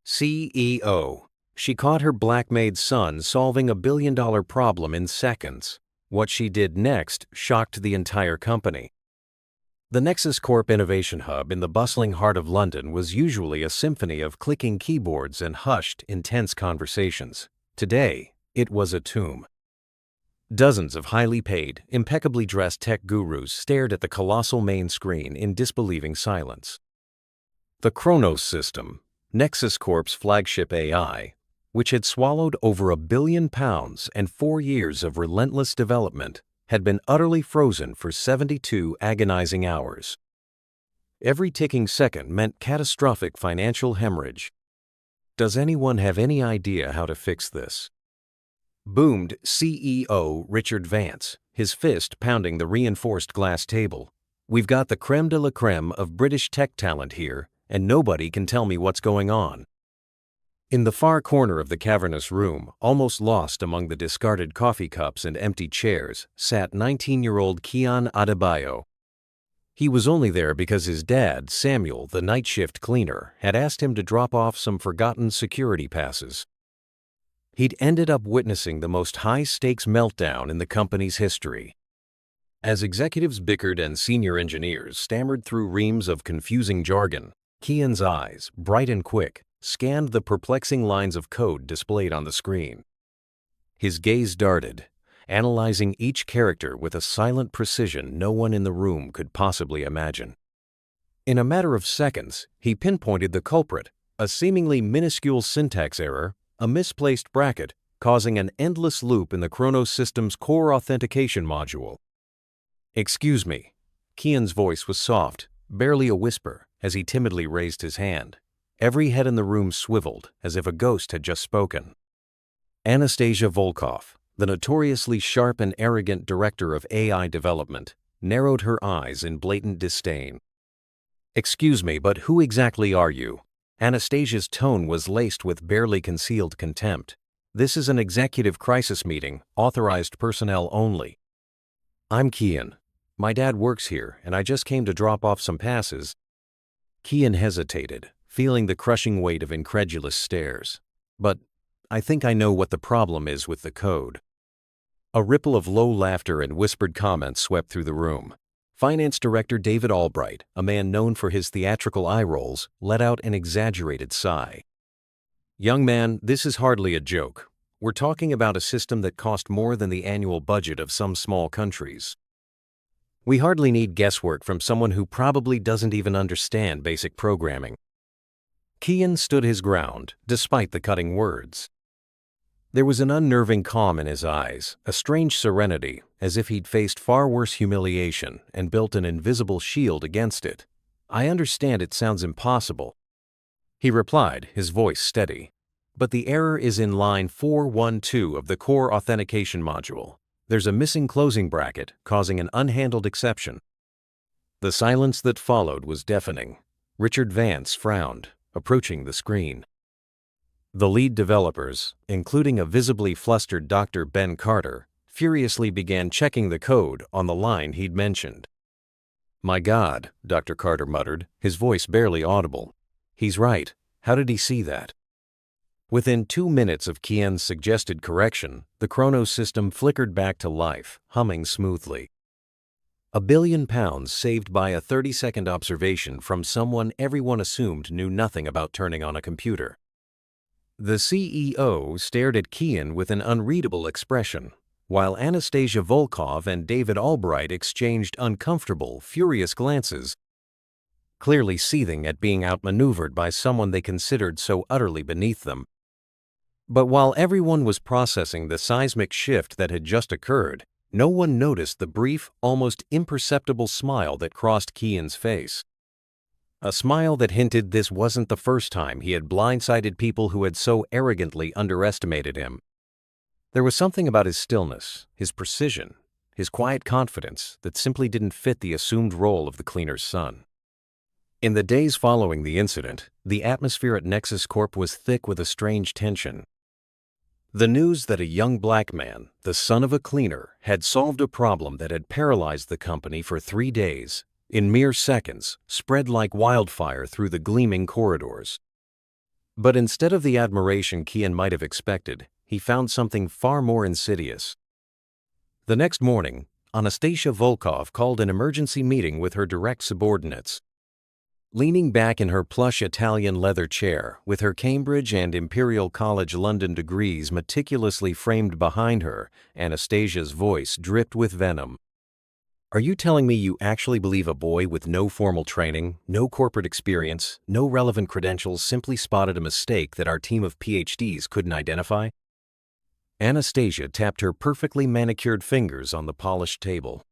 CEO. She caught her black maid son solving a billion-dollar problem in seconds. What she did next shocked the entire company. The NexusCorp Innovation Hub in the bustling heart of London was usually a symphony of clicking keyboards and hushed, intense conversations. Today, it was a tomb. Dozens of highly paid, impeccably dressed tech gurus stared at the colossal main screen in disbelieving silence. The Chronos system, NexusCorp's flagship AI, which had swallowed over £1 billion and 4 years of relentless development, had been utterly frozen for 72 agonizing hours. Every ticking second meant catastrophic financial hemorrhage. Does anyone have any idea how to fix this? Boomed CEO Richard Vance, his fist pounding the reinforced glass table. We've got the creme de la creme of British tech talent here, and nobody can tell me what's going on. In the far corner of the cavernous room, almost lost among the discarded coffee cups and empty chairs, sat 19-year-old Kian Adebayo. He was only there because his dad, Samuel, the night shift cleaner, had asked him to drop off some forgotten security passes. He'd ended up witnessing the most high-stakes meltdown in the company's history. As executives bickered and senior engineers stammered through reams of confusing jargon, Kian's eyes, bright and quick, scanned the perplexing lines of code displayed on the screen. His gaze darted, analyzing each character with a silent precision no one in the room could possibly imagine. In a matter of seconds, he pinpointed the culprit, a seemingly minuscule syntax error, a misplaced bracket, causing an endless loop in the Chronos system's core authentication module. "Excuse me." Kian's voice was soft, barely a whisper, as he timidly raised his hand. Every head in the room swiveled, as if a ghost had just spoken. Anastasia Volkov, the notoriously sharp and arrogant director of AI development, narrowed her eyes in blatant disdain. "Excuse me, but who exactly are you?" Anastasia's tone was laced with barely concealed contempt. "This is an executive crisis meeting, authorized personnel only." "I'm Kian. My dad works here, and I just came to drop off some passes." Kian hesitated, feeling the crushing weight of incredulous stares. "But I think I know what the problem is with the code." A ripple of low laughter and whispered comments swept through the room. Finance Director David Albright, a man known for his theatrical eye rolls, let out an exaggerated sigh. "Young man, this is hardly a joke. We're talking about a system that cost more than the annual budget of some small countries. We hardly need guesswork from someone who probably doesn't even understand basic programming." Kian stood his ground, despite the cutting words. There was an unnerving calm in his eyes, a strange serenity, as if he'd faced far worse humiliation and built an invisible shield against it. "I understand it sounds impossible," he replied, his voice steady. "But the error is in line 412 of the core authentication module. There's a missing closing bracket, causing an unhandled exception." The silence that followed was deafening. Richard Vance frowned, approaching the screen. The lead developers, including a visibly flustered Dr. Ben Carter, furiously began checking the code on the line he'd mentioned. "My God," Dr. Carter muttered, his voice barely audible. "He's right. How did he see that?" Within 2 minutes of Kian's suggested correction, the Chronos system flickered back to life, humming smoothly. £1 billion saved by a 30-second observation from someone everyone assumed knew nothing about turning on a computer. The CEO stared at Kian with an unreadable expression, while Anastasia Volkov and David Albright exchanged uncomfortable, furious glances, clearly seething at being outmaneuvered by someone they considered so utterly beneath them. But while everyone was processing the seismic shift that had just occurred, no one noticed the brief, almost imperceptible smile that crossed Kian's face. A smile that hinted this wasn't the first time he had blindsided people who had so arrogantly underestimated him. There was something about his stillness, his precision, his quiet confidence that simply didn't fit the assumed role of the cleaner's son. In the days following the incident, the atmosphere at NexusCorp was thick with a strange tension. The news that a young black man, the son of a cleaner, had solved a problem that had paralyzed the company for 3 days, in mere seconds, spread like wildfire through the gleaming corridors. But instead of the admiration Kian might have expected, he found something far more insidious. The next morning, Anastasia Volkov called an emergency meeting with her direct subordinates. Leaning back in her plush Italian leather chair, with her Cambridge and Imperial College London degrees meticulously framed behind her, Anastasia's voice dripped with venom. "Are you telling me you actually believe a boy with no formal training, no corporate experience, no relevant credentials simply spotted a mistake that our team of PhDs couldn't identify?" Anastasia tapped her perfectly manicured fingers on the polished table.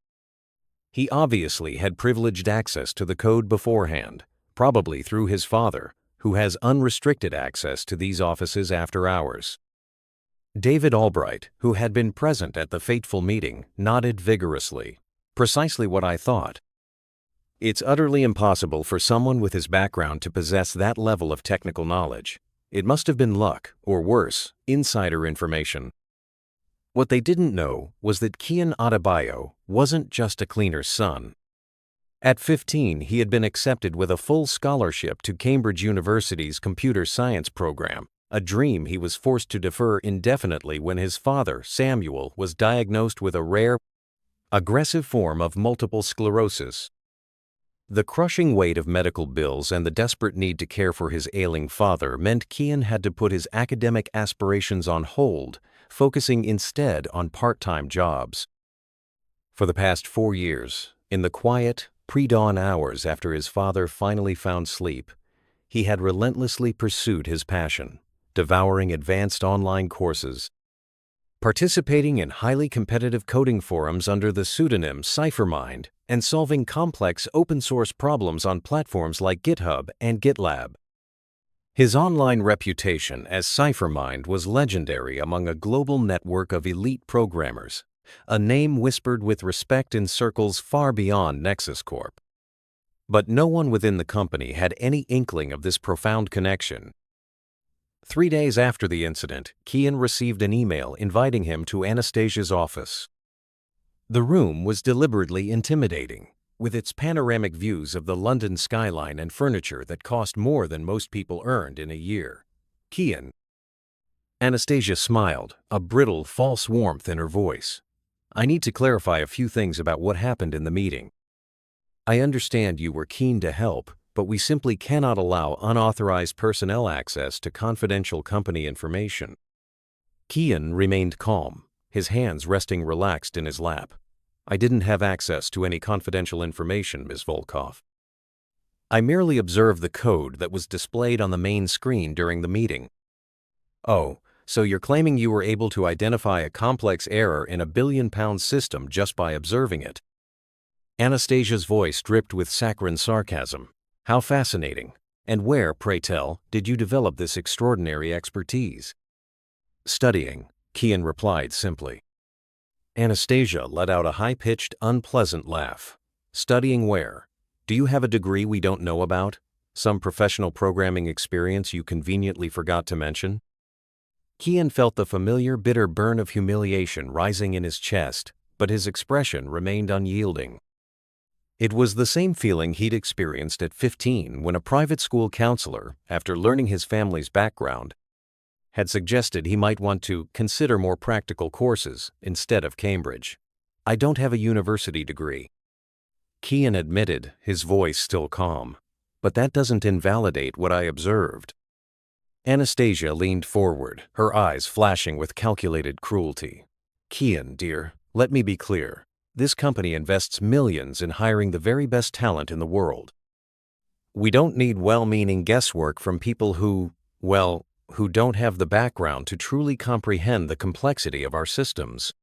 He obviously had privileged access to the code beforehand, probably through his father, who has unrestricted access to these offices after hours. David Albright, who had been present at the fateful meeting, nodded vigorously. "Precisely what I thought. It's utterly impossible for someone with his background to possess that level of technical knowledge. It must have been luck, or worse, insider information." What they didn't know was that Kian Adebayo wasn't just a cleaner's son. At 15, he had been accepted with a full scholarship to Cambridge University's computer science program, a dream he was forced to defer indefinitely when his father, Samuel, was diagnosed with a rare, aggressive form of multiple sclerosis. The crushing weight of medical bills and the desperate need to care for his ailing father meant Kian had to put his academic aspirations on hold, focusing instead on part-time jobs. For the past 4 years, in the quiet, pre-dawn hours after his father finally found sleep, he had relentlessly pursued his passion, devouring advanced online courses, participating in highly competitive coding forums under the pseudonym CypherMind, and solving complex open-source problems on platforms like GitHub and GitLab. His online reputation as CypherMind was legendary among a global network of elite programmers, a name whispered with respect in circles far beyond NexusCorp. But no one within the company had any inkling of this profound connection. 3 days after the incident, Kian received an email inviting him to Anastasia's office. The room was deliberately intimidating, with its panoramic views of the London skyline and furniture that cost more than most people earned in a year. "Kian." Anastasia smiled, a brittle, false warmth in her voice. "I need to clarify a few things about what happened in the meeting. I understand you were keen to help, but we simply cannot allow unauthorized personnel access to confidential company information." Kian remained calm, his hands resting relaxed in his lap. "I didn't have access to any confidential information, Ms. Volkov. I merely observed the code that was displayed on the main screen during the meeting." "Oh, so you're claiming you were able to identify a complex error in a billion-pound system just by observing it?" Anastasia's voice dripped with saccharine sarcasm. "How fascinating. And where, pray tell, did you develop this extraordinary expertise?" "Studying," Kian replied simply. Anastasia let out a high-pitched, unpleasant laugh. "Studying where? Do you have a degree we don't know about? Some professional programming experience you conveniently forgot to mention?" Kian felt the familiar bitter burn of humiliation rising in his chest, but his expression remained unyielding. It was the same feeling he'd experienced at 15 when a private school counselor, after learning his family's background, had suggested he might want to consider more practical courses instead of Cambridge. "I don't have a university degree," Kian admitted, his voice still calm. "But that doesn't invalidate what I observed." Anastasia leaned forward, her eyes flashing with calculated cruelty. "Kian, dear, let me be clear. This company invests millions in hiring the very best talent in the world. We don't need well-meaning guesswork from people who don't have the background to truly comprehend the complexity of our systems."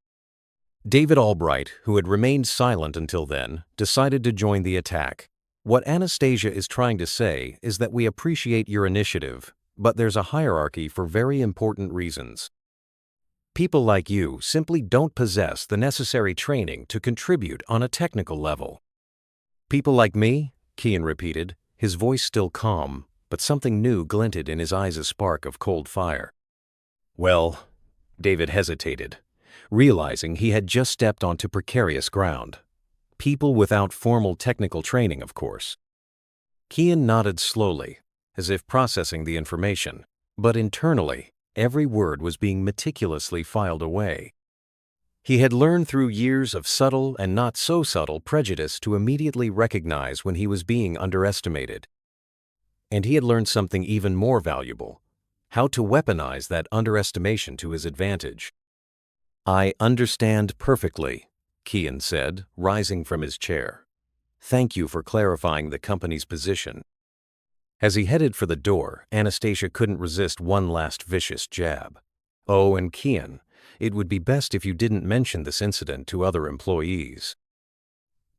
David Albright, who had remained silent until then, decided to join the attack. "What Anastasia is trying to say is that we appreciate your initiative, but there's a hierarchy for very important reasons. People like you simply don't possess the necessary training to contribute on a technical level." "People like me?" Kian repeated, his voice still calm, but something new glinted in his eyes, a spark of cold fire. "Well," David hesitated, realizing he had just stepped onto precarious ground. "People without formal technical training, of course." Kian nodded slowly, as if processing the information. But internally, every word was being meticulously filed away. He had learned through years of subtle and not so subtle prejudice to immediately recognize when he was being underestimated. And he had learned something even more valuable: how to weaponize that underestimation to his advantage. "I understand perfectly," Kian said, rising from his chair. "Thank you for clarifying the company's position." As he headed for the door, Anastasia couldn't resist one last vicious jab. "Oh, and Kian, it would be best if you didn't mention this incident to other employees.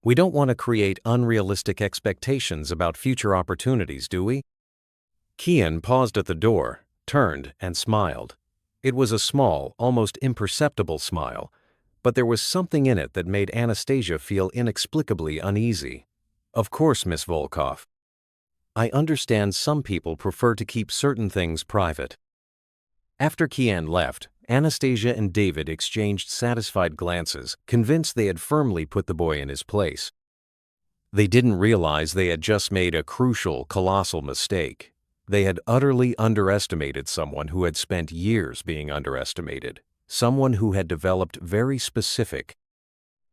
We don't want to create unrealistic expectations about future opportunities, do we?" Kian paused at the door, turned, and smiled. It was a small, almost imperceptible smile, but there was something in it that made Anastasia feel inexplicably uneasy. "Of course, Miss Volkov. I understand some people prefer to keep certain things private." After Kian left, Anastasia and David exchanged satisfied glances, convinced they had firmly put the boy in his place. They didn't realize they had just made a crucial, colossal mistake. They had utterly underestimated someone who had spent years being underestimated, someone who had developed very specific,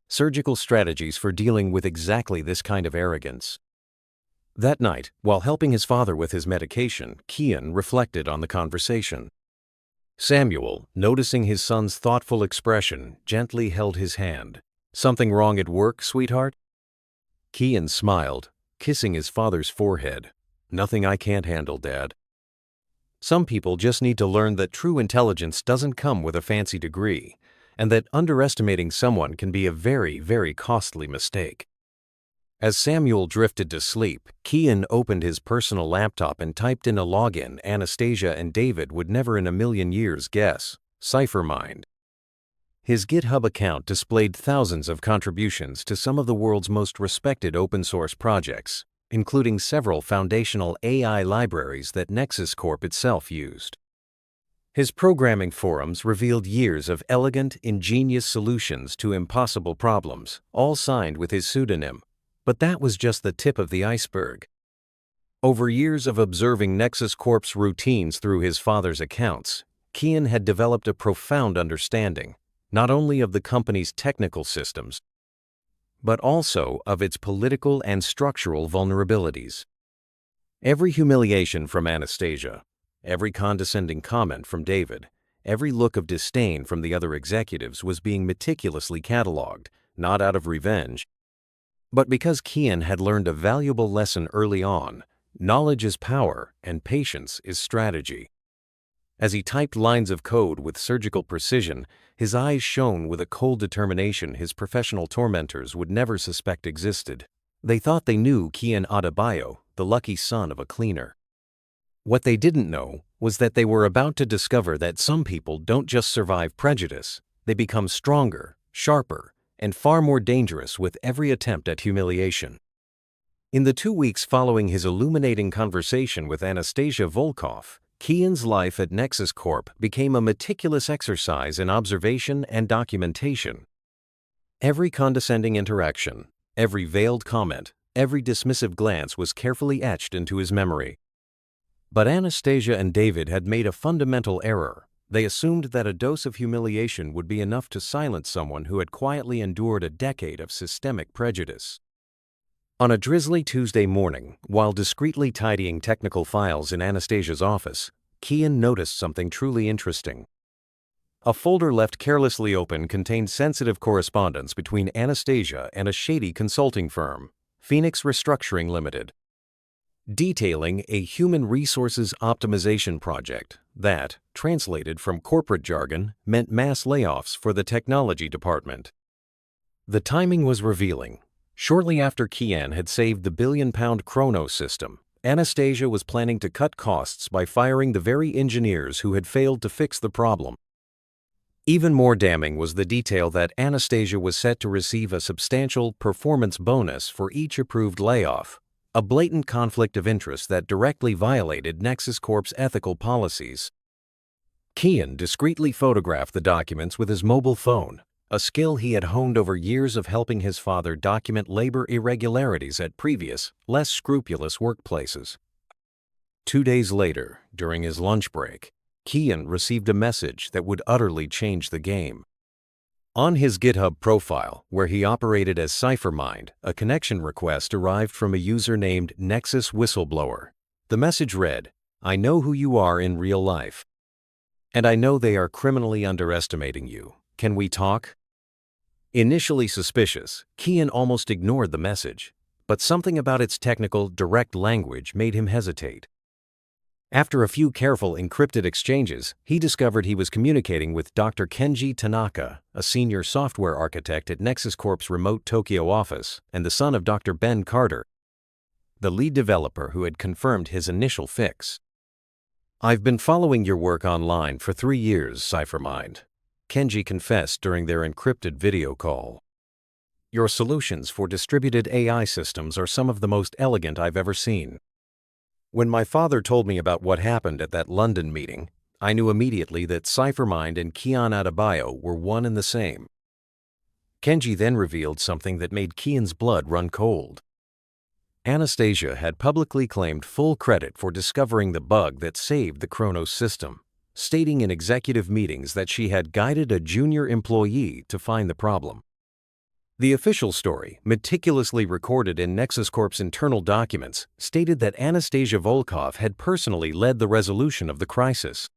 surgical strategies for dealing with exactly this kind of arrogance. That night, while helping his father with his medication, Kian reflected on the conversation. Samuel, noticing his son's thoughtful expression, gently held his hand. "Something wrong at work, sweetheart?" Kian smiled, kissing his father's forehead. "Nothing I can't handle, Dad." Some people just need to learn that true intelligence doesn't come with a fancy degree, and that underestimating someone can be a very, very costly mistake. As Samuel drifted to sleep, Kian opened his personal laptop and typed in a login Anastasia and David would never in a million years guess: CipherMind. His GitHub account displayed thousands of contributions to some of the world's most respected open-source projects, including several foundational AI libraries that NexusCorp itself used. His programming forums revealed years of elegant, ingenious solutions to impossible problems, all signed with his pseudonym. But that was just the tip of the iceberg. Over years of observing NexusCorp's routines through his father's accounts, Kian had developed a profound understanding, not only of the company's technical systems, but also of its political and structural vulnerabilities. Every humiliation from Anastasia, every condescending comment from David, every look of disdain from the other executives was being meticulously cataloged, not out of revenge, but because Kian had learned a valuable lesson early on: knowledge is power and patience is strategy. As he typed lines of code with surgical precision, his eyes shone with a cold determination his professional tormentors would never suspect existed. They thought they knew Kian Adebayo, the lucky son of a cleaner. What they didn't know was that they were about to discover that some people don't just survive prejudice, they become stronger, sharper, and far more dangerous with every attempt at humiliation. In the 2 weeks following his illuminating conversation with Anastasia Volkov, Kian's life at NexusCorp became a meticulous exercise in observation and documentation. Every condescending interaction, every veiled comment, every dismissive glance was carefully etched into his memory. But Anastasia and David had made a fundamental error. They assumed that a dose of humiliation would be enough to silence someone who had quietly endured a decade of systemic prejudice. On a drizzly Tuesday morning, while discreetly tidying technical files in Anastasia's office, Kian noticed something truly interesting. A folder left carelessly open contained sensitive correspondence between Anastasia and a shady consulting firm, Phoenix Restructuring Limited, detailing a human resources optimization project that, translated from corporate jargon, meant mass layoffs for the technology department. The timing was revealing. Shortly after Kian had saved the billion-pound Chronos system, Anastasia was planning to cut costs by firing the very engineers who had failed to fix the problem. Even more damning was the detail that Anastasia was set to receive a substantial performance bonus for each approved layoff, a blatant conflict of interest that directly violated NexusCorp's ethical policies. Kian discreetly photographed the documents with his mobile phone, a skill he had honed over years of helping his father document labor irregularities at previous, less scrupulous workplaces. 2 days later, during his lunch break, Kian received a message that would utterly change the game. On his GitHub profile, where he operated as CipherMind, a connection request arrived from a user named Nexus Whistleblower. The message read, "I know who you are in real life, and I know they are criminally underestimating you. Can we talk?" Initially suspicious, Kian almost ignored the message, but something about its technical, direct language made him hesitate. After a few careful encrypted exchanges, he discovered he was communicating with Dr. Kenji Tanaka, a senior software architect at NexusCorp's remote Tokyo office, and the son of Dr. Ben Carter, the lead developer who had confirmed his initial fix. "I've been following your work online for 3 years, CipherMind," Kenji confessed during their encrypted video call. "Your solutions for distributed AI systems are some of the most elegant I've ever seen. When my father told me about what happened at that London meeting, I knew immediately that CipherMind and Kian Adebayo were one and the same." Kenji then revealed something that made Kian's blood run cold. Anastasia had publicly claimed full credit for discovering the bug that saved the Chronos system, stating in executive meetings that she had guided a junior employee to find the problem. The official story, meticulously recorded in NexusCorp's internal documents, stated that Anastasia Volkov had personally led the resolution of the crisis.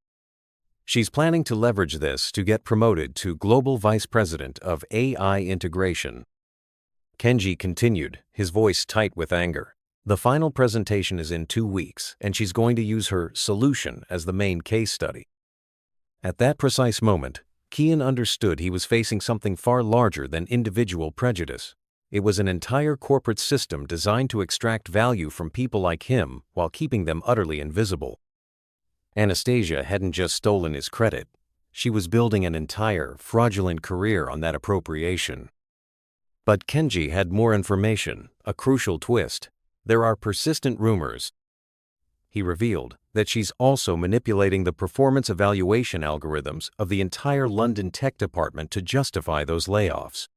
She's planning to leverage this to get promoted to Global Vice President of AI Integration. Kenji continued, his voice tight with anger. "The final presentation is in 2 weeks, and she's going to use her solution as the main case study." At that precise moment, Kian understood he was facing something far larger than individual prejudice. It was an entire corporate system designed to extract value from people like him while keeping them utterly invisible. Anastasia hadn't just stolen his credit. She was building an entire, fraudulent career on that appropriation. But Kenji had more information, a crucial twist. There are persistent rumors, he revealed, that she's also manipulating the performance evaluation algorithms of the entire London tech department to justify those layoffs.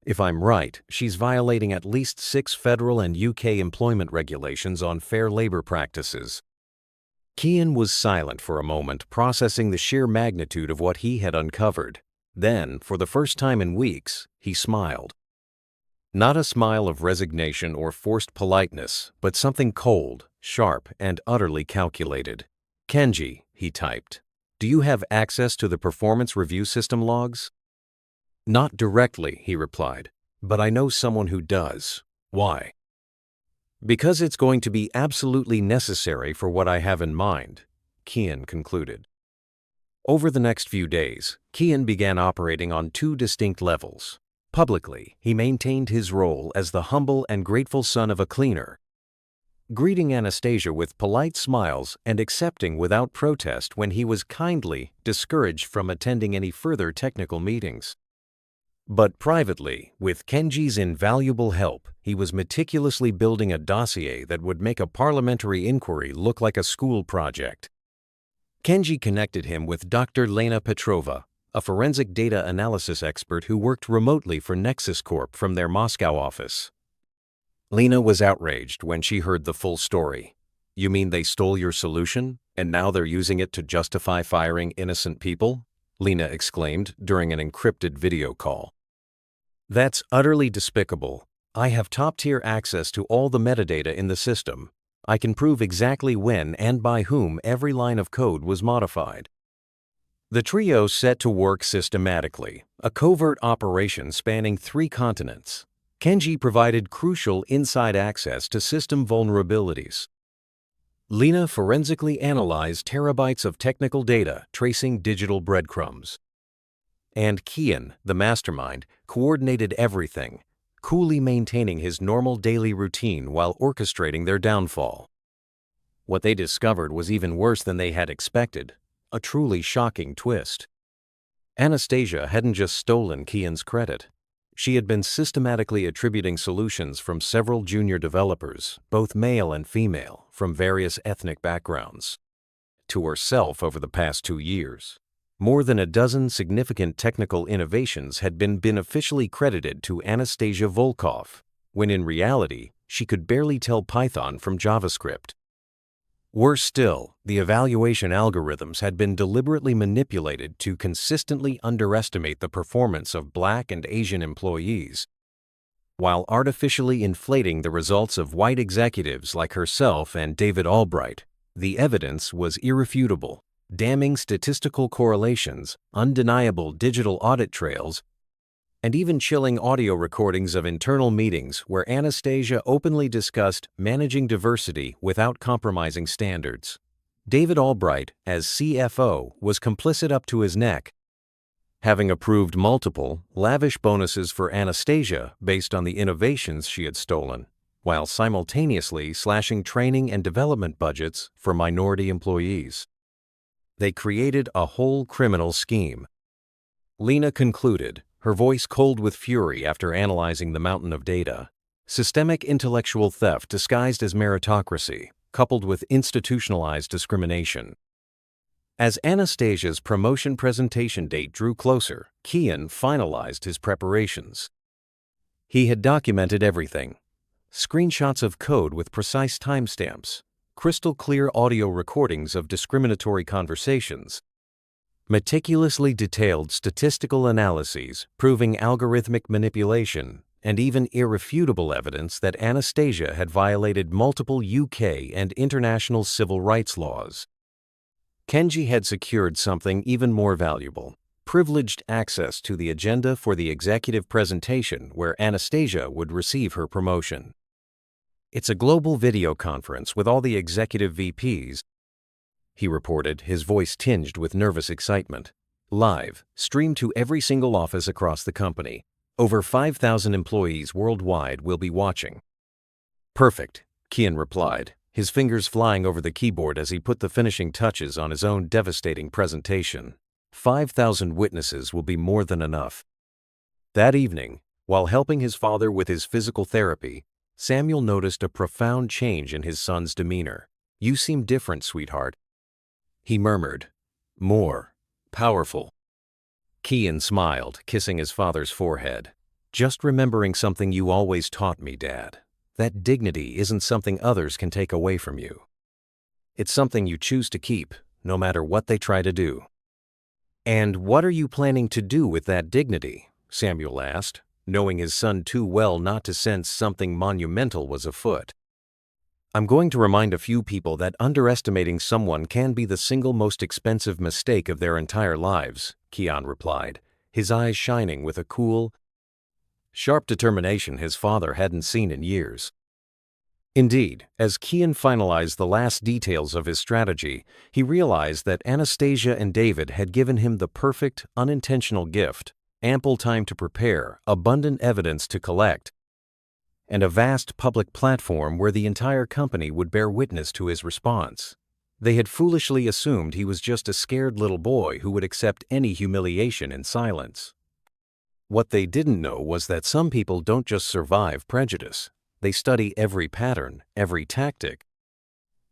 If I'm right, she's violating at least 6 federal and UK employment regulations on fair labor practices. Kian was silent for a moment, processing the sheer magnitude of what he had uncovered. Then, for the first time in weeks, he smiled. Not a smile of resignation or forced politeness, but something cold, sharp, and utterly calculated. "Kenji," he typed, "do you have access to the performance review system logs?" "Not directly," he replied, "but I know someone who does." "Why?" "Because it's going to be absolutely necessary for what I have in mind," Kian concluded. Over the next few days, Kian began operating on 2 distinct levels. Publicly, he maintained his role as the humble and grateful son of a cleaner, greeting Anastasia with polite smiles and accepting without protest when he was kindly discouraged from attending any further technical meetings. But privately, with Kenji's invaluable help, he was meticulously building a dossier that would make a parliamentary inquiry look like a school project. Kenji connected him with Dr. Lena Petrova, a forensic data analysis expert who worked remotely for NexusCorp from their Moscow office. Lena was outraged when she heard the full story. "You mean they stole your solution, and now they're using it to justify firing innocent people?" Lena exclaimed during an encrypted video call. "That's utterly despicable. I have top-tier access to all the metadata in the system. I can prove exactly when and by whom every line of code was modified." The trio set to work systematically, a covert operation spanning 3 continents. Kenji provided crucial inside access to system vulnerabilities. Lena forensically analyzed terabytes of technical data tracing digital breadcrumbs. And Kian, the mastermind, coordinated everything, coolly maintaining his normal daily routine while orchestrating their downfall. What they discovered was even worse than they had expected. A truly shocking twist. Anastasia hadn't just stolen Kian's credit. She had been systematically attributing solutions from several junior developers, both male and female, from various ethnic backgrounds, to herself over the past 2 years. More than a dozen significant technical innovations had been officially credited to Anastasia Volkov, when in reality, she could barely tell Python from JavaScript. Worse still, the evaluation algorithms had been deliberately manipulated to consistently underestimate the performance of Black and Asian employees, while artificially inflating the results of white executives like herself and David Albright. The evidence was irrefutable: damning statistical correlations, undeniable digital audit trails, and even chilling audio recordings of internal meetings where Anastasia openly discussed managing diversity without compromising standards. David Albright, as CFO, was complicit up to his neck, having approved multiple, lavish bonuses for Anastasia based on the innovations she had stolen, while simultaneously slashing training and development budgets for minority employees. They created a whole criminal scheme. Lena concluded, her voice cold with fury after analyzing the mountain of data. Systemic intellectual theft disguised as meritocracy, coupled with institutionalized discrimination. As Anastasia's promotion presentation date drew closer, Kian finalized his preparations. He had documented everything: screenshots of code with precise timestamps, crystal-clear audio recordings of discriminatory conversations, meticulously detailed statistical analyses proving algorithmic manipulation, and even irrefutable evidence that Anastasia had violated multiple UK and international civil rights laws. Kenji had secured something even more valuable: privileged access to the agenda for the executive presentation where Anastasia would receive her promotion. "It's a global video conference with all the executive VPs," he reported, his voice tinged with nervous excitement. "Live, streamed to every single office across the company. Over 5,000 employees worldwide will be watching." "Perfect," Kian replied, his fingers flying over the keyboard as he put the finishing touches on his own devastating presentation. 5,000 witnesses will be more than enough. That evening, while helping his father with his physical therapy, Samuel noticed a profound change in his son's demeanor. "You seem different, sweetheart," he murmured. "More powerful." Kian smiled, kissing his father's forehead. "Just remembering something you always taught me, Dad. That dignity isn't something others can take away from you. It's something you choose to keep, no matter what they try to do." "And what are you planning to do with that dignity?" Samuel asked, knowing his son too well not to sense something monumental was afoot. "I'm going to remind a few people that underestimating someone can be the single most expensive mistake of their entire lives," Kian replied, his eyes shining with a cool, sharp determination his father hadn't seen in years. Indeed, as Kian finalized the last details of his strategy, he realized that Anastasia and David had given him the perfect, unintentional gift: ample time to prepare, abundant evidence to collect, and a vast public platform where the entire company would bear witness to his response. They had foolishly assumed he was just a scared little boy who would accept any humiliation in silence. What they didn't know was that some people don't just survive prejudice. They study every pattern, every tactic,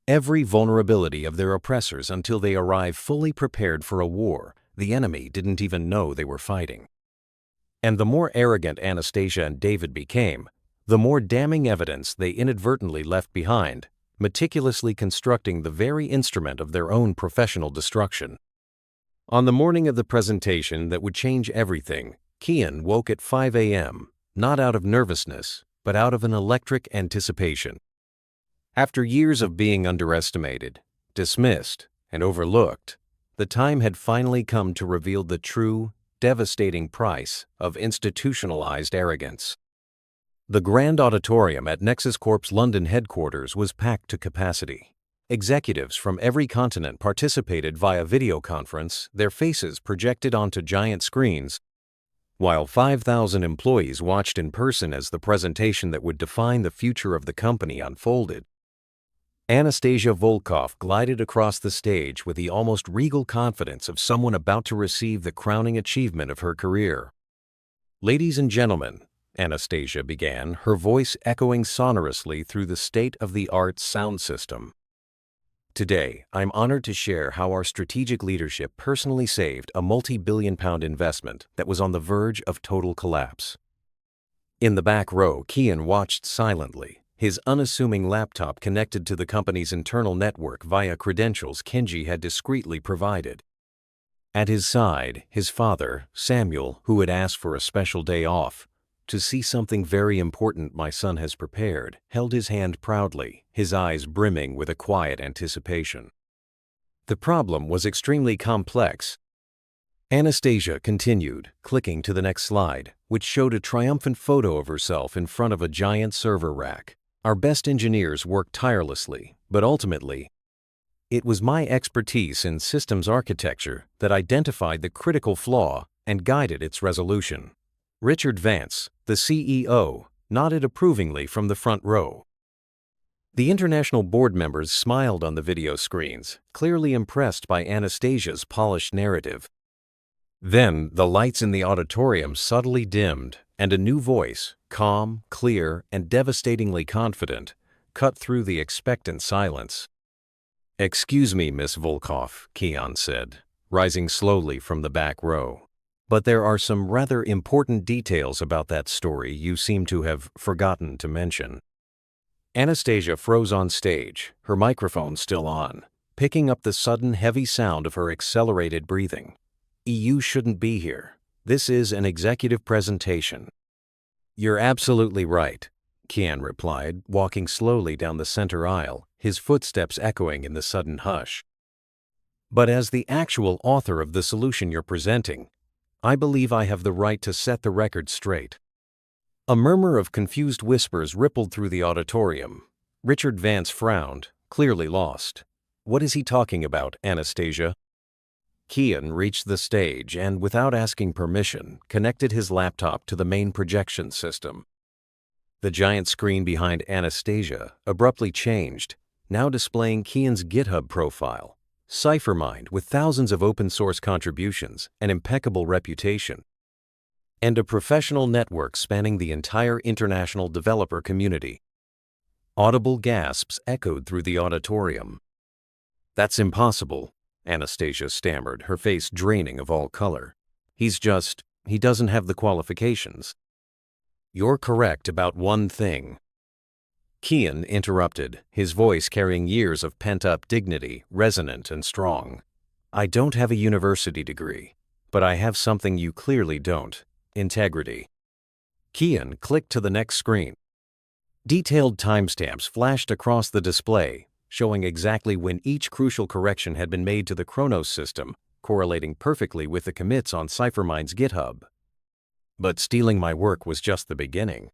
every vulnerability of their oppressors until they arrive fully prepared for a war the enemy didn't even know they were fighting. And the more arrogant Anastasia and David became, the more damning evidence they inadvertently left behind, meticulously constructing the very instrument of their own professional destruction. On the morning of the presentation that would change everything, Kian woke at 5 a.m., not out of nervousness, but out of an electric anticipation. After years of being underestimated, dismissed, and overlooked, the time had finally come to reveal the true, devastating price of institutionalized arrogance. The grand auditorium at NexusCorp's London headquarters was packed to capacity. Executives from every continent participated via video conference, their faces projected onto giant screens, while 5,000 employees watched in person as the presentation that would define the future of the company unfolded. Anastasia Volkov glided across the stage with the almost regal confidence of someone about to receive the crowning achievement of her career. "Ladies and gentlemen," Anastasia began, her voice echoing sonorously through the state-of-the-art sound system. "Today, I'm honored to share how our strategic leadership personally saved a multi-billion-pound investment that was on the verge of total collapse." In the back row, Kian watched silently, his unassuming laptop connected to the company's internal network via credentials Kenji had discreetly provided. At his side, his father, Samuel, who had asked for a special day off, "To see something very important my son has prepared," held his hand proudly, his eyes brimming with a quiet anticipation. The problem was extremely complex. Anastasia continued, clicking to the next slide, which showed a triumphant photo of herself in front of a giant server rack. "Our best engineers worked tirelessly, but ultimately, it was my expertise in systems architecture that identified the critical flaw and guided its resolution." Richard Vance, the CEO, nodded approvingly from the front row. The international board members smiled on the video screens, clearly impressed by Anastasia's polished narrative. Then the lights in the auditorium subtly dimmed, and a new voice, calm, clear, and devastatingly confident, cut through the expectant silence. "Excuse me, Miss Volkov," Kian said, rising slowly from the back row. "But there are some rather important details about that story you seem to have forgotten to mention." Anastasia froze on stage, her microphone still on, picking up the sudden heavy sound of her accelerated breathing. "You shouldn't be here. This is an executive presentation." "You're absolutely right," Kian replied, walking slowly down the center aisle, his footsteps echoing in the sudden hush. "But as the actual author of the solution you're presenting, I believe I have the right to set the record straight." A murmur of confused whispers rippled through the auditorium. Richard Vance frowned, clearly lost. "What is he talking about, Anastasia?" Kian reached the stage and, without asking permission, connected his laptop to the main projection system. The giant screen behind Anastasia abruptly changed, now displaying Kian's GitHub profile, CipherMind with thousands of open-source contributions, an impeccable reputation, and a professional network spanning the entire international developer community. Audible gasps echoed through the auditorium. "That's impossible," Anastasia stammered, her face draining of all color. He doesn't have the qualifications." "You're correct about one thing," Kian interrupted, his voice carrying years of pent-up dignity, resonant and strong. "I don't have a university degree, but I have something you clearly don't: integrity." Kian clicked to the next screen. Detailed timestamps flashed across the display, showing exactly when each crucial correction had been made to the Chronos system, correlating perfectly with the commits on CipherMind's GitHub. "But stealing my work was just the beginning,"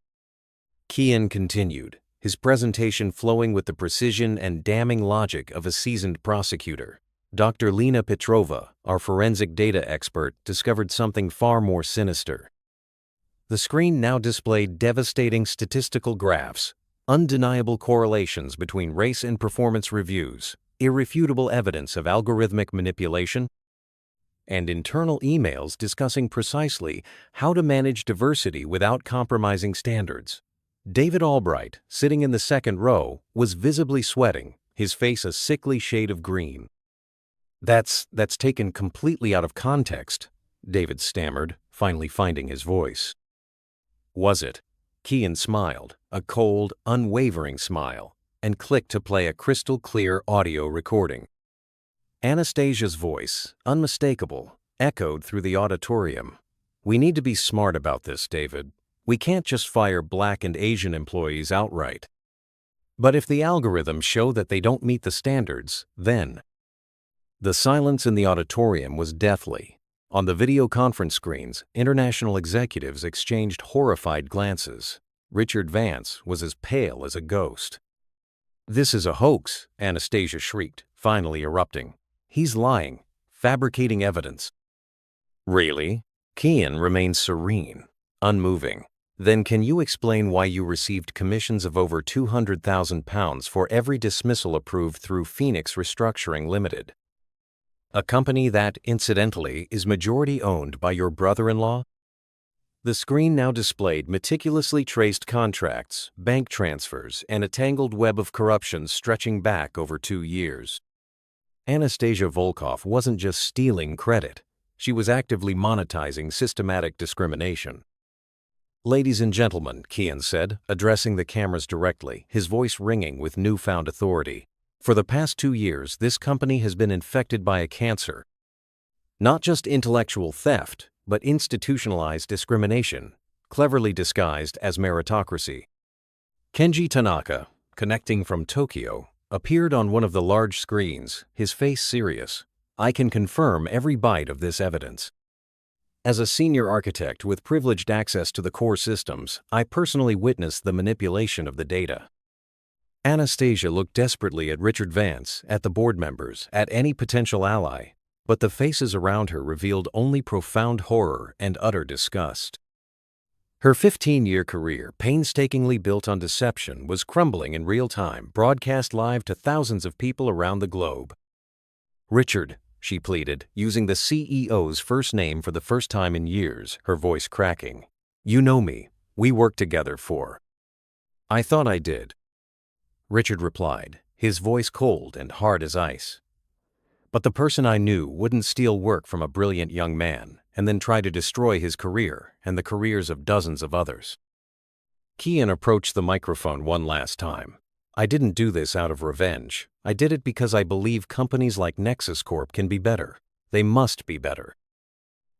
Kian continued, his presentation flowing with the precision and damning logic of a seasoned prosecutor. "Dr. Lena Petrova, our forensic data expert, discovered something far more sinister." The screen now displayed devastating statistical graphs, undeniable correlations between race and performance reviews, irrefutable evidence of algorithmic manipulation, and internal emails discussing precisely how to manage diversity without compromising standards. David Albright, sitting in the second row, was visibly sweating, his face a sickly shade of green. That's taken completely out of context," David stammered, finally finding his voice. "Was it?" Kian smiled, a cold, unwavering smile, and clicked to play a crystal-clear audio recording. Anastasia's voice, unmistakable, echoed through the auditorium. "We need to be smart about this, David. We can't just fire Black and Asian employees outright. But if the algorithms show that they don't meet the standards, then—" The silence in the auditorium was deathly. On the video conference screens, international executives exchanged horrified glances. Richard Vance was as pale as a ghost. "This is a hoax," Anastasia shrieked, finally erupting. "He's lying, fabricating evidence." "Really?" Kian remained serene, unmoving. "Then can you explain why you received commissions of over £200,000 for every dismissal approved through Phoenix Restructuring Limited? A company that, incidentally, is majority-owned by your brother-in-law?" The screen now displayed meticulously traced contracts, bank transfers, and a tangled web of corruption stretching back over 2 years. Anastasia Volkov wasn't just stealing credit. She was actively monetizing systematic discrimination. "Ladies and gentlemen," Kian said, addressing the cameras directly, his voice ringing with newfound authority. "For the past 2 years, this company has been infected by a cancer. Not just intellectual theft, but institutionalized discrimination, cleverly disguised as meritocracy." Kenji Tanaka, connecting from Tokyo, appeared on one of the large screens, his face serious. "I can confirm every byte of this evidence. As a senior architect with privileged access to the core systems, I personally witnessed the manipulation of the data." Anastasia looked desperately at Richard Vance, at the board members, at any potential ally, but the faces around her revealed only profound horror and utter disgust. Her 15-year career, painstakingly built on deception, was crumbling in real time, broadcast live to thousands of people around the globe. "Richard," she pleaded, using the CEO's first name for the first time in years, her voice cracking. "You know me. We worked together for—" "I thought I did," Richard replied, his voice cold and hard as ice. "But the person I knew wouldn't steal work from a brilliant young man and then try to destroy his career and the careers of dozens of others." Kian approached the microphone one last time. "I didn't do this out of revenge. I did it because I believe companies like NexusCorp can be better. They must be better.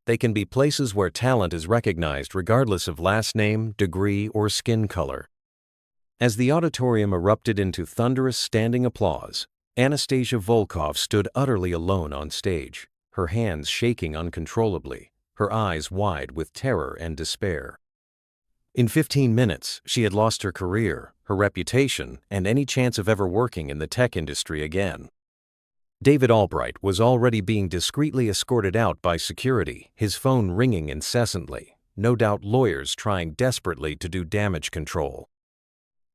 They can be places where talent is recognized regardless of last name, degree, or skin color." As the auditorium erupted into thunderous standing applause, Anastasia Volkov stood utterly alone on stage, her hands shaking uncontrollably, her eyes wide with terror and despair. In 15 minutes, she had lost her career, her reputation, and any chance of ever working in the tech industry again. David Albright was already being discreetly escorted out by security, his phone ringing incessantly, no doubt lawyers trying desperately to do damage control.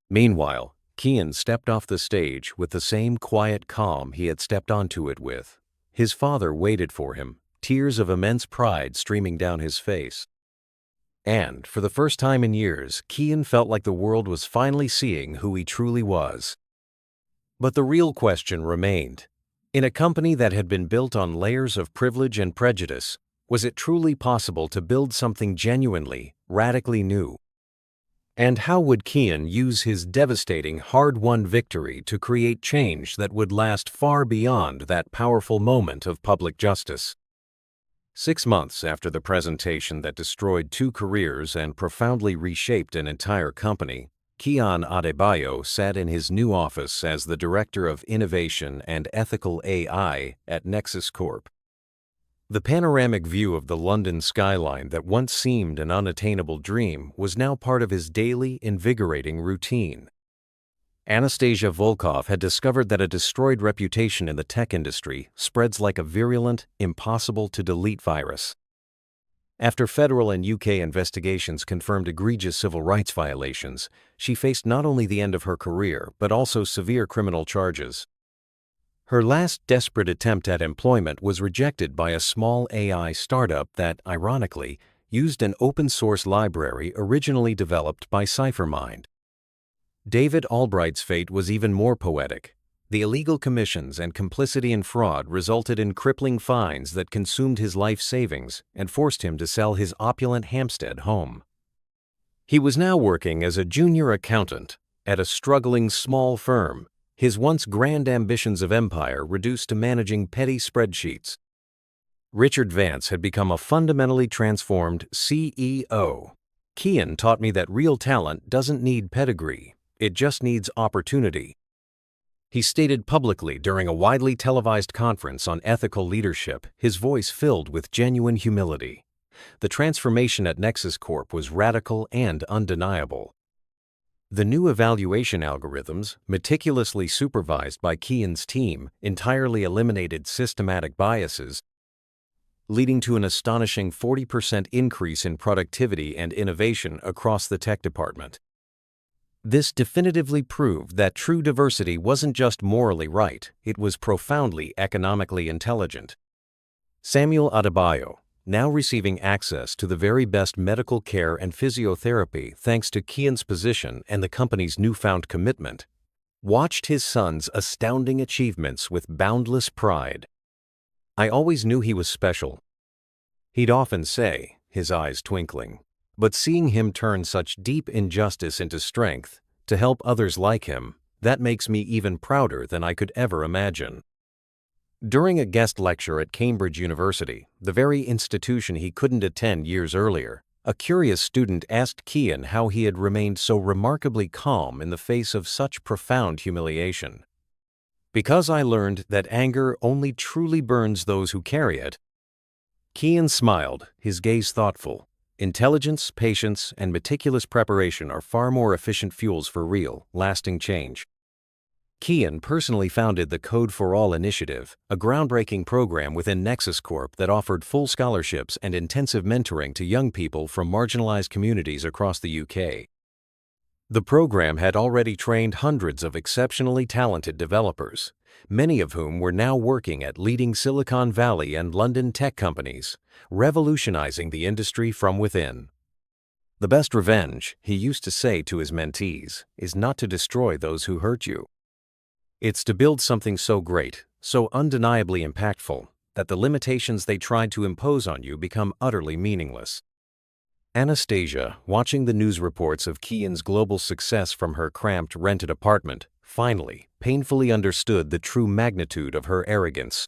Meanwhile, Kian stepped off the stage with the same quiet calm he had stepped onto it with. His father waited for him, tears of immense pride streaming down his face. And, for the first time in years, Kian felt like the world was finally seeing who he truly was. But the real question remained. In a company that had been built on layers of privilege and prejudice, was it truly possible to build something genuinely, radically new? And how would Kian use his devastating, hard-won victory to create change that would last far beyond that powerful moment of public justice? 6 months after the presentation that destroyed 2 careers and profoundly reshaped an entire company, Kian Adebayo sat in his new office as the Director of Innovation and Ethical AI at NexusCorp. The panoramic view of the London skyline that once seemed an unattainable dream was now part of his daily, invigorating routine. Anastasia Volkov had discovered that a destroyed reputation in the tech industry spreads like a virulent, impossible-to-delete virus. After federal and UK investigations confirmed egregious civil rights violations, she faced not only the end of her career but also severe criminal charges. Her last desperate attempt at employment was rejected by a small AI startup that, ironically, used an open-source library originally developed by CipherMind. David Albright's fate was even more poetic. The illegal commissions and complicity in fraud resulted in crippling fines that consumed his life savings and forced him to sell his opulent Hampstead home. He was now working as a junior accountant at a struggling small firm, his once grand ambitions of empire reduced to managing petty spreadsheets. Richard Vance had become a fundamentally transformed CEO. "Kian taught me that real talent doesn't need pedigree, it just needs opportunity," he stated publicly during a widely televised conference on ethical leadership, his voice filled with genuine humility. The transformation at NexusCorp was radical and undeniable. The new evaluation algorithms, meticulously supervised by Kian's team, entirely eliminated systematic biases, leading to an astonishing 40% increase in productivity and innovation across the tech department. This definitively proved that true diversity wasn't just morally right, it was profoundly economically intelligent. Samuel Adebayo, now receiving access to the very best medical care and physiotherapy thanks to Kian's position and the company's newfound commitment, watched his son's astounding achievements with boundless pride. "I always knew he was special," he'd often say, his eyes twinkling. But seeing him turn such deep injustice into strength to help others like him, that makes me even prouder than I could ever imagine. During a guest lecture at Cambridge University, the very institution he couldn't attend years earlier, a curious student asked Kian how he had remained so remarkably calm in the face of such profound humiliation. "Because I learned that anger only truly burns those who carry it." Kian smiled, his gaze thoughtful. Intelligence, patience, and meticulous preparation are far more efficient fuels for real, lasting change. Kian personally founded the Code for All initiative, a groundbreaking program within NexusCorp that offered full scholarships and intensive mentoring to young people from marginalized communities across the UK. The program had already trained hundreds of exceptionally talented developers, many of whom were now working at leading Silicon Valley and London tech companies, revolutionizing the industry from within. "The best revenge," he used to say to his mentees, "is not to destroy those who hurt you. It's to build something so great, so undeniably impactful, that the limitations they tried to impose on you become utterly meaningless." Anastasia, watching the news reports of Kian's global success from her cramped rented apartment, finally, painfully understood the true magnitude of her arrogance.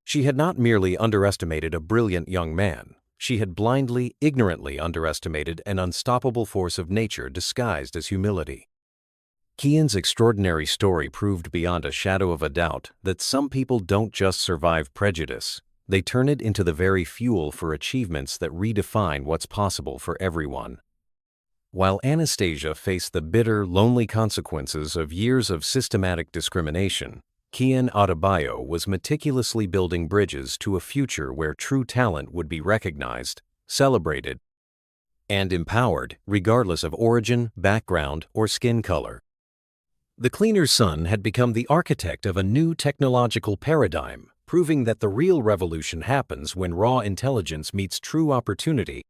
She had not merely underestimated a brilliant young man, she had blindly, ignorantly underestimated an unstoppable force of nature disguised as humility. Kian's extraordinary story proved beyond a shadow of a doubt that some people don't just survive prejudice, they turn it into the very fuel for achievements that redefine what's possible for everyone. While Anastasia faced the bitter, lonely consequences of years of systematic discrimination, Kian Adebayo was meticulously building bridges to a future where true talent would be recognized, celebrated, and empowered, regardless of origin, background, or skin color. The cleaner's son had become the architect of a new technological paradigm, proving that the real revolution happens when raw intelligence meets true opportunity,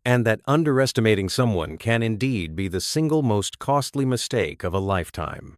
and that underestimating someone can indeed be the single most costly mistake of a lifetime.